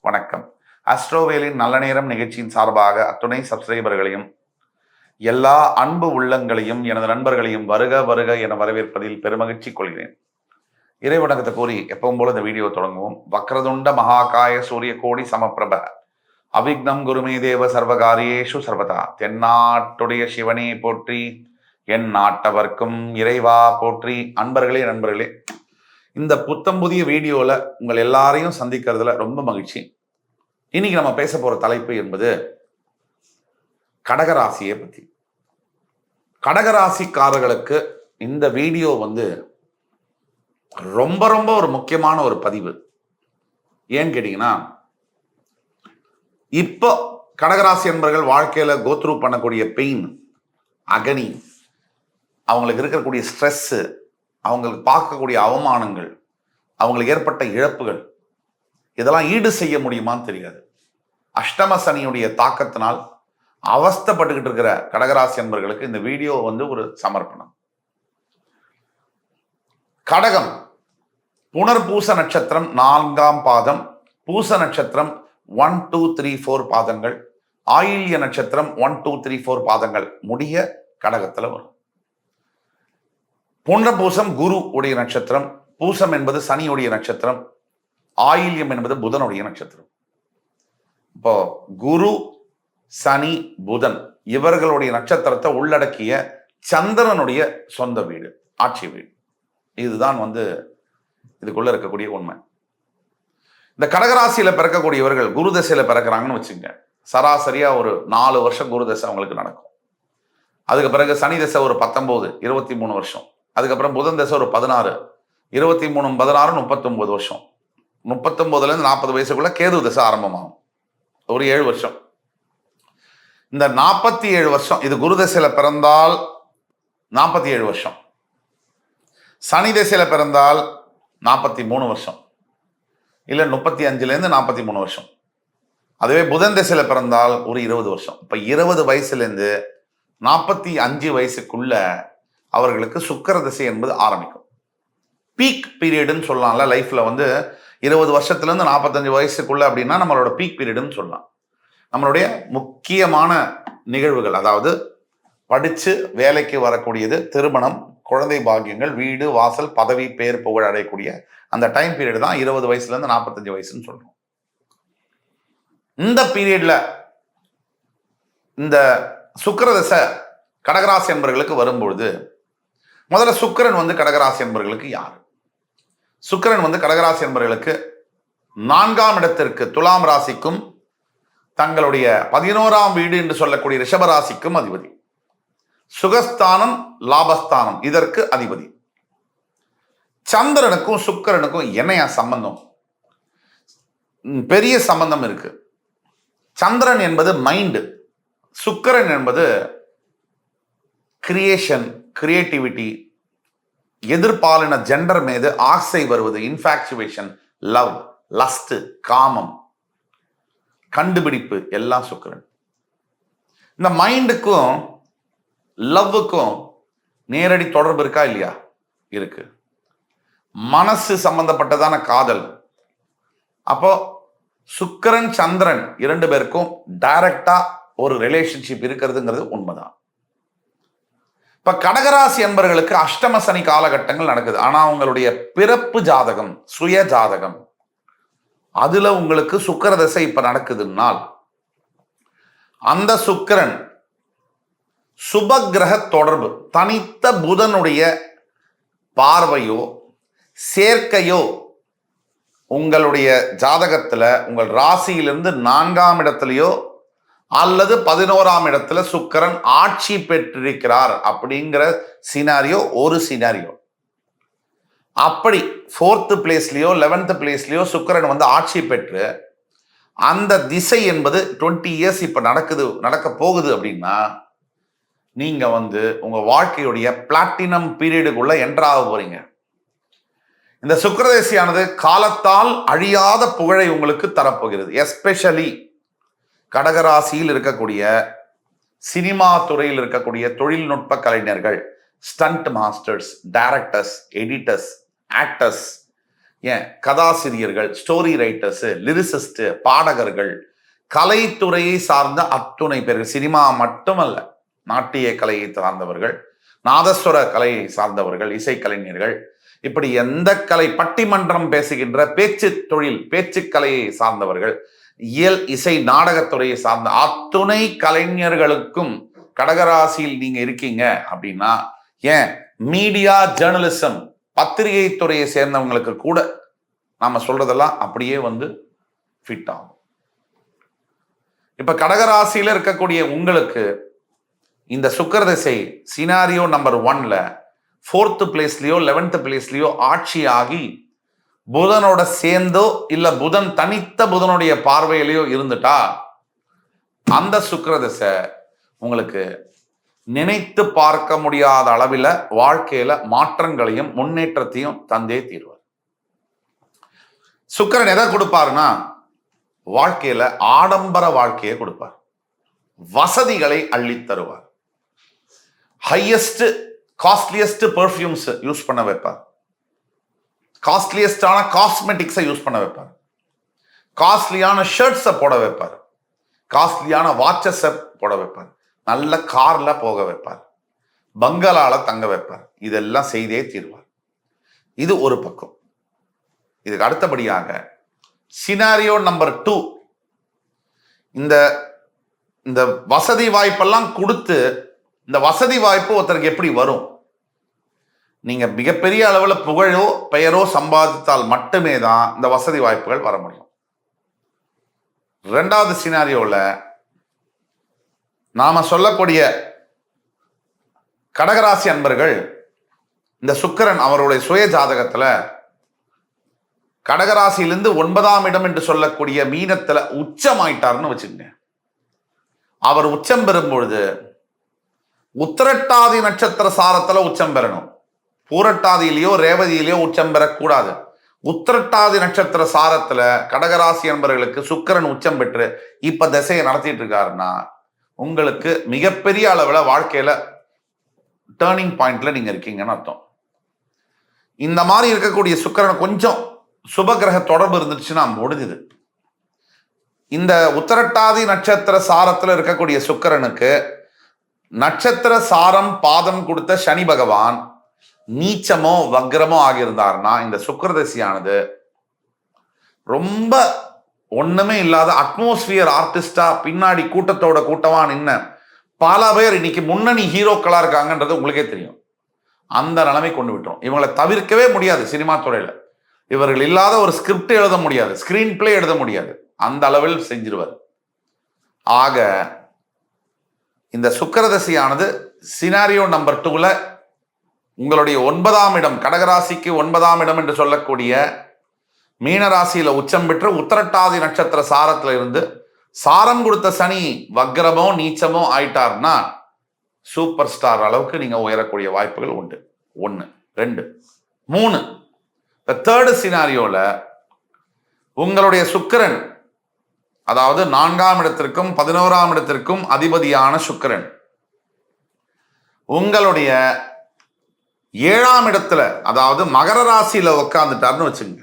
வணக்கம். அஸ்ட்ரோவேலின் நல்ல நேரம் நிகழ்ச்சியின் சார்பாக அத்துணை சப்ஸ்கிரைபர்களையும் எல்லா அன்பு உள்ளங்களையும் எனது நண்பர்களையும் வருக வருக என வரவேற்பதில் பெருமகிழ்ச்சி கொள்கிறேன். இறை வணக்கத்தை கூறி எப்பவும் போல இந்த வீடியோ தொடங்குவோம். வக்ரதுண்ட மகாகாய சூரிய கோடி சமப்பிரப அவிக்னம் குருமே தேவ சர்வகாரியேஷு சர்வதா. தென்னாட்டுடைய சிவனே போற்றி, என் நாட்டவர்க்கும் இறைவா போற்றி. நண்பர்களே, இந்த புத்தம் புதிய வீடியோல உங்கள் எல்லாரையும் சந்திக்கிறதுல ரொம்ப மகிழ்ச்சி. இன்னைக்கு நம்ம பேச போற தலைப்பு என்பது கடகராசியை பத்தி. கடகராசிக்காரர்களுக்கு இந்த வீடியோ ரொம்ப ரொம்ப ஒரு முக்கியமான ஒரு பதிவு. ஏன்னு கேட்டீங்கன்னா, இப்போ கடகராசி என்பவர்கள் வாழ்க்கையில கோத்ரூ பண்ணக்கூடிய பெயின், அகனி, அவங்களுக்கு இருக்கக்கூடிய ஸ்ட்ரெஸ், அவங்களுக்கு பார்க்கக்கூடிய அவமானங்கள், அவங்களுக்கு ஏற்பட்ட இழப்புகள், இதெல்லாம் ஈடு செய்ய முடியுமான்னு தெரியாது. அஷ்டம சனியுடைய தாக்கத்தினால் அவஸ்தைப்பட்டுக்கிட்டு இருக்கிற கடகராசி என்பவர்களுக்கு இந்த வீடியோ ஒரு சமர்ப்பணம். கடகம் புனர்பூச நட்சத்திரம் 4ஆம் பாதம், பூச நட்சத்திரம் 1, 2, 3, 4 பாதங்கள், ஆயில்ய நட்சத்திரம் 1, 2, 3, 4 பாதங்கள் முடிய கடகத்துல வரும். புனர்பூசம் குரு உடைய நட்சத்திரம், பூசம் என்பது சனியுடைய நட்சத்திரம், ஆயில்யம் என்பது புதனுடைய நட்சத்திரம். இப்போ குரு, சனி, புதன் இவர்களுடைய நட்சத்திரத்தை உள்ளடக்கிய சந்திரனுடைய சொந்த வீடு, ஆட்சி வீடு. இதுதான் இதுக்குள்ள இருக்கக்கூடிய உண்மை. இந்த கடகராசியில பிறக்கக்கூடியவர்கள் குரு தசையில பிறக்கிறாங்கன்னு வச்சுங்க, சராசரியா ஒரு 4 வருஷம் குரு தசை அவங்களுக்கு நடக்கும். அதுக்கு பிறகு சனி தசை ஒரு 19, 23 வருஷம். அதுக்கப்புறம் புதன் தசை ஒரு 16, 23, 16, 39 வருஷம். 39லேருந்து 40 வயசுக்குள்ள கேது தசை ஆரம்பமாகும், ஒரு 7 வருஷம். இந்த 47 வருஷம் இது குரு தசையில பிறந்தால் 47 வருஷம், சனி தசையில பிறந்தால் 43 வருஷம், இல்ல 35லேருந்து 43 வருஷம். அதுவே புதன் தசையில பிறந்தால் ஒரு 20 வருஷம். இப்ப 20 வயசுலேருந்து 45 வயசுக்குள்ள அவர்களுக்கு சுக்கிர திசை என்பது ஆரம்பிக்கும். பீக் பீரியடுன்னு சொல்லலாம்ல. லைஃப்ல 20 வருஷத்துலேருந்து 45 வயசுக்குள்ள அப்படின்னா நம்மளோட பீக் பீரியடுன்னு சொல்லலாம். நம்மளுடைய முக்கியமான நிகழ்வுகள், அதாவது படிச்சு வேலைக்கு வரக்கூடியது, திருமணம், குழந்தை பாக்கியங்கள், வீடு வாசல், பதவி, பேர், புகழ் அடையக்கூடிய அந்த டைம் பீரியட் தான் 20 வயசுலேருந்து 45 வயசுன்னு சொல்றோம். இந்த பீரியட்ல இந்த சுக்கிர திசை கடகராசி என்பவர்களுக்கு வரும்பொழுது, முதல்ல சுக்கிரன் கடகராசி என்பவர்களுக்கு யார்? சுக்கிரன் கடகராசி என்பவர்களுக்கு 4ஆம் இடத்திற்கு, துலாம் ராசிக்கும் தங்களுடைய 11ஆம் வீடு என்று சொல்லக்கூடிய ரிஷபராசிக்கும் அதிபதி. சுகஸ்தானம், லாபஸ்தானம் இதற்கு அதிபதி. சந்திரனுக்கும் சுக்கிரனுக்கும் என்னையா சம்பந்தம்? பெரிய சம்பந்தம் இருக்கு. சந்திரன் என்பது மைண்டு, சுக்கிரன் என்பது கிரியேஷன், கிரியேட்டிவிட்டி, எதிர்பாலின ஜெண்டர் மீது ஆசை வருவது, இன்ஃபாக்சுவேஷன், லவ், லஸ்ட், காமம், கண்டுபிடிப்பு எல்லாம் சுக்கிரன். இந்த மைண்டுக்கும் லவ்வுக்கும் நேரடி தொடர்பு இருக்கா இல்லையா? இருக்கு. மனசு சம்பந்தப்பட்டதான காதல். அப்போ சுக்கிரன் சந்திரன் 2 பேருக்கும் டைரக்டா ஒரு ரிலேஷன்ஷிப் இருக்கிறதுங்கிறது உண்மைதான். இப்ப கடகராசி என்பவர்களுக்கு அஷ்டம சனி காலகட்டங்கள் நடக்குது. ஆனா உங்களுடைய பிறப்பு ஜாதகம், சுய ஜாதகம், அதுல உங்களுக்கு சுக்கிர தசை இப்ப நடக்குதுன்னால், அந்த சுக்கிரன் சுபகிரக தொடர்பு, தனித்த புதனுடைய பார்வையோ சேர்க்கையோ உங்களுடைய ஜாதகத்துல உங்கள் ராசியிலிருந்து 4ஆம் இடத்திலேயோ அல்லது 11ஆம் இடத்துல சுக்கிரன் ஆட்சி பெற்றிருக்கிறார் அப்படிங்கிற சினாரியோ ஒரு சினாரியோ. அப்படி 4th பிளேஸ்லயோ 11th பிளேஸ்லயோ சுக்கிரன் ஆட்சி பெற்று அந்த திசை என்பது 20 இயர்ஸ் இப்ப நடக்க போகுது அப்படின்னா, நீங்க உங்க வாழ்க்கையுடைய பிளாட்டினம் பீரியடுக்குள்ள என்ட்ராக போறீங்க. இந்த சுக்கிரதேசியானது காலத்தால் அழியாத புகழை உங்களுக்கு தரப்போகிறது. எஸ்பெஷலி கடகராசியில் இருக்கக்கூடிய சினிமா துறையில் இருக்கக்கூடிய தொழில்நுட்ப கலைஞர்கள், stunt masters, directors, editors, actors, ஏன் கதாசிரியர்கள், ஸ்டோரி ரைட்டர்ஸ், லிரிசிஸ்ட், பாடகர்கள், கலைத்துறையை சார்ந்த அத்துணை பேர்கள், சினிமா மட்டுமல்ல, நாட்டிய கலையை சார்ந்தவர்கள், நாதஸ்வர கலையை சார்ந்தவர்கள், இசைக்கலைஞர்கள், இப்படி எந்த கலை, பட்டிமன்றம் பேசுகின்ற பேச்சு தொழில், பேச்சு கலையை சார்ந்தவர்கள், இயல் இசை நாடகத்துறையை சார்ந்த அத்துணை கலைஞர்களுக்கும் கடகராசியில் நீங்க இருக்கீங்க அப்படின்னா, ஏன் மீடியா ஜேர்னலிசம், பத்திரிகை துறையை சேர்ந்தவங்களுக்கு கூட நாம சொல்றதெல்லாம் அப்படியே ஃபிட் ஆகும். இப்ப கடகராசியில இருக்கக்கூடிய உங்களுக்கு இந்த சுக்கிர திசை சினாரியோ நம்பர் 1ல 4th பிளேஸ்லயோ 11th பிளேஸ்லயோ ஆட்சி ஆகி புதனோட சேர்ந்தோ இல்ல புதன் தனித்த புதனுடைய பார்வையிலையோ இருந்துட்டா அந்த சுக்கிர திசை உங்களுக்கு நினைத்து பார்க்க முடியாத அளவில் வாழ்க்கையில மாற்றங்களையும் முன்னேற்றத்தையும் தந்தே தீர்வார். சுக்கிரன் எதை கொடுப்பாருன்னா வாழ்க்கையில ஆடம்பர வாழ்க்கையை கொடுப்பார், வசதிகளை அள்ளி தருவார், ஹையஸ்ட் காஸ்ட்லியஸ்ட் பெர்ஃப்யூம்ஸ் யூஸ் பண்ண வைப்பார், காஸ்ட்லியஸ்டான காஸ்மெட்டிக்ஸை யூஸ் பண்ண வைப்பார், காஸ்ட்லியான ஷர்ட்ஸை போட வைப்பார், காஸ்ட்லியான வாட்சஸை போட வைப்பார், நல்ல கார்ல போக வைப்பார், பங்களால தங்க வைப்பார். இதெல்லாம் செய்தே தீர்வார். இது ஒரு பக்கம். இதுக்கு அடுத்தபடியாக சினாரியோ நம்பர் 2, இந்த வசதி வாய்ப்பெல்லாம் கொடுத்து, இந்த வசதி வாய்ப்பு ஒருத்தருக்கு எப்படி வரும்? நீங்க மிகப்பெரிய அளவில் புகழோ பெயரோ சம்பாதித்தால் மட்டுமே தான் இந்த வசதி வாய்ப்புகள் வர முடியும். 2வது சினாரியோல நாம சொல்லக்கூடிய கடகராசி அன்பர்கள், இந்த சுக்கிரன் அவருடைய சுய ஜாதகத்துல கடகராசியிலிருந்து 9ஆம் இடம் என்று சொல்லக்கூடிய மீனத்துல உச்சமாயிட்டார்னு வச்சுக்கங்க. அவர் உச்சம் பெறும் பொழுது உத்திரட்டாதி நட்சத்திர சாரத்துல உச்சம் பெறணும். பூரட்டாதியிலேயோ ரேவதியிலேயோ உச்சம் பெறக்கூடாது. உத்திரட்டாதி நட்சத்திர சாரத்துல கடகராசி அன்பர்களுக்கு சுக்கிரன் உச்சம் பெற்று இப்ப திசையை நடத்திட்டு இருக்காருன்னா உங்களுக்கு மிகப்பெரிய அளவுல வாழ்க்கையில டேர்னிங் பாயிண்ட்ல நீங்க இருக்கீங்கன்னு அர்த்தம். இந்த மாதிரி இருக்கக்கூடிய சுக்கிரன் கொஞ்சம் சுபகிரக தொடர்பு இருந்துச்சுன்னா முடிஞ்சுது. இந்த உத்திரட்டாதி நட்சத்திர சாரத்துல இருக்கக்கூடிய சுக்கிரனுக்கு நட்சத்திர சாரம் பாதம் கொடுத்த சனி பகவான் நீச்சமோ வக்ரமோ ஆகியிருந்தார்னா இந்த சுக்கிரதசியானது ரொம்ப ஒண்ணுமே இல்லாத அட்மாஸ்பியர் ஆர்டிஸ்டா பின்னாடி கூட்டத்தோட கூட்டமா நின்ன பல பேர் இன்னைக்கு முன்னணி ஹீரோக்களா இருக்காங்கன்றது உங்களுக்கே தெரியும். அந்த நிலைமை கொண்டு விட்டோம். இவங்களை தவிர்க்கவே முடியாது. சினிமா துறையில இவர்கள் இல்லாத ஒரு ஸ்கிரிப்ட் எழுத முடியாது, ஸ்கிரீன் பிளே எழுத முடியாது. அந்த அளவில் செஞ்சிருவார். ஆக இந்த சுக்கிரதசையானது சினாரியோ நம்பர் 2ல உங்களுடைய 9ஆம் இடம், கடகராசிக்கு 9ஆம் இடம் என்று சொல்லக்கூடிய மீனராசியில உச்சம் பெற்று உத்திரட்டாதி நட்சத்திர சாரத்துல இருந்து சாரம் கொடுத்த சனி வக்ரமோ நீச்சமோ ஆயிட்டார்னா சூப்பர் ஸ்டார் அளவுக்கு நீங்க உயரக்கூடிய வாய்ப்புகள் உண்டு. 1, 2, 3. இந்த 3rd சினாரியோல உங்களுடைய சுக்கிரன், அதாவது 4ஆம் இடத்திற்கும் 11ஆம் இடத்திற்கும் அதிபதியான சுக்கிரன் உங்களுடைய 7ஆம் இடத்துல, அதாவது மகர ராசியில உட்கார்ந்துட்டார்னு வச்சுங்க.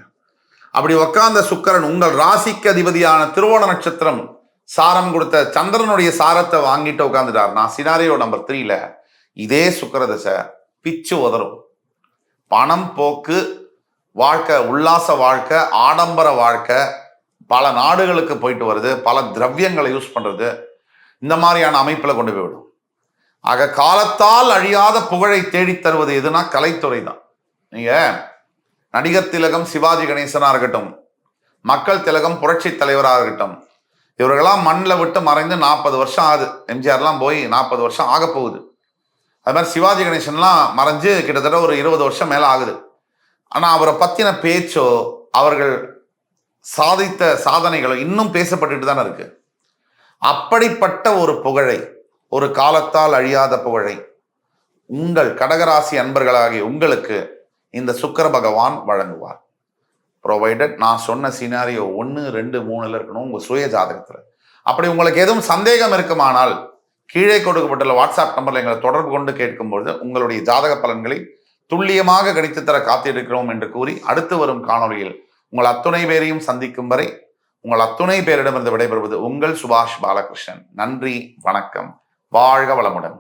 அப்படி உட்கார்ந்த சுக்கிரன் உங்கள் ராசிக்கு அதிபதியான திருவோண நட்சத்திரம் சாரம் கொடுத்த சந்திரனுடைய சாரத்தை வாங்கிட்டு உட்கார்ந்துட்டார்னா சினாரியோ நம்பர் 3ல இதே சுக்கிரதசை பிச்சு உதறும். பணம் போக்கு வாழ்க்கை, உல்லாச வாழ்க்கை, ஆடம்பர வாழ்க்கை, பல நாடுகளுக்கு போயிட்டு வருது, பல திரவியங்களை யூஸ் பண்றது, இந்த மாதிரியான அமைப்புல கொண்டு போய் விடும். ஆக காலத்தால் அழியாத புகழை தேடித் தருவது எதுனா கலைத்துறை தான். நீங்க நடிகர் திலகம் சிவாஜி கணேசனா இருக்கட்டும், மக்கள் திலகம் புரட்சி தலைவராக இருக்கட்டும், இவர்களெல்லாம் மண்ணில் விட்டு மறைந்து 40 வருஷம் ஆகுது. எம்ஜிஆர்லாம் போய் 40 வருஷம் ஆக போகுது. அது மாதிரி சிவாஜி கணேசன்லாம் மறைஞ்சு கிட்டத்தட்ட ஒரு 20 வருஷம் மேல ஆகுது. ஆனா அவரை பத்தின பேச்சோ அவர்கள் சாதித்த சாதனைகளோ இன்னும் பேசப்பட்டுட்டு தானே இருக்கு. அப்படிப்பட்ட ஒரு புகழை, ஒரு காலத்தால் அழியாத புகழை உங்கள் கடகராசி அன்பர்களாகிய உங்களுக்கு இந்த சுக்கிர பகவான் வழங்குவார். ப்ரொவைடட் நான் சொன்ன சினாரியோ 1, 2, 3ல இருக்கணும் உங்க சுய ஜாதகத்துல. அப்படி உங்களுக்கு எதுவும் சந்தேகம் இருக்குமானால் கீழே கொடுக்கப்பட்டுள்ள வாட்ஸ்அப் நம்பர்ல எங்களை தொடர்பு கொண்டு கேட்கும்பொழுது உங்களுடைய ஜாதக பலன்களை துல்லியமாக கணித்து தர காத்திருக்கிறோம் என்று கூறி அடுத்து வரும் காணொலியில் உங்கள் அத்துணை பேரையும் சந்திக்கும் வரை உங்கள் அத்துணை பேரிடமிருந்து விடைபெறுவது உங்கள் சுபாஷ் பாலகிருஷ்ணன். நன்றி, வணக்கம், வாழ்க வளமுடன்.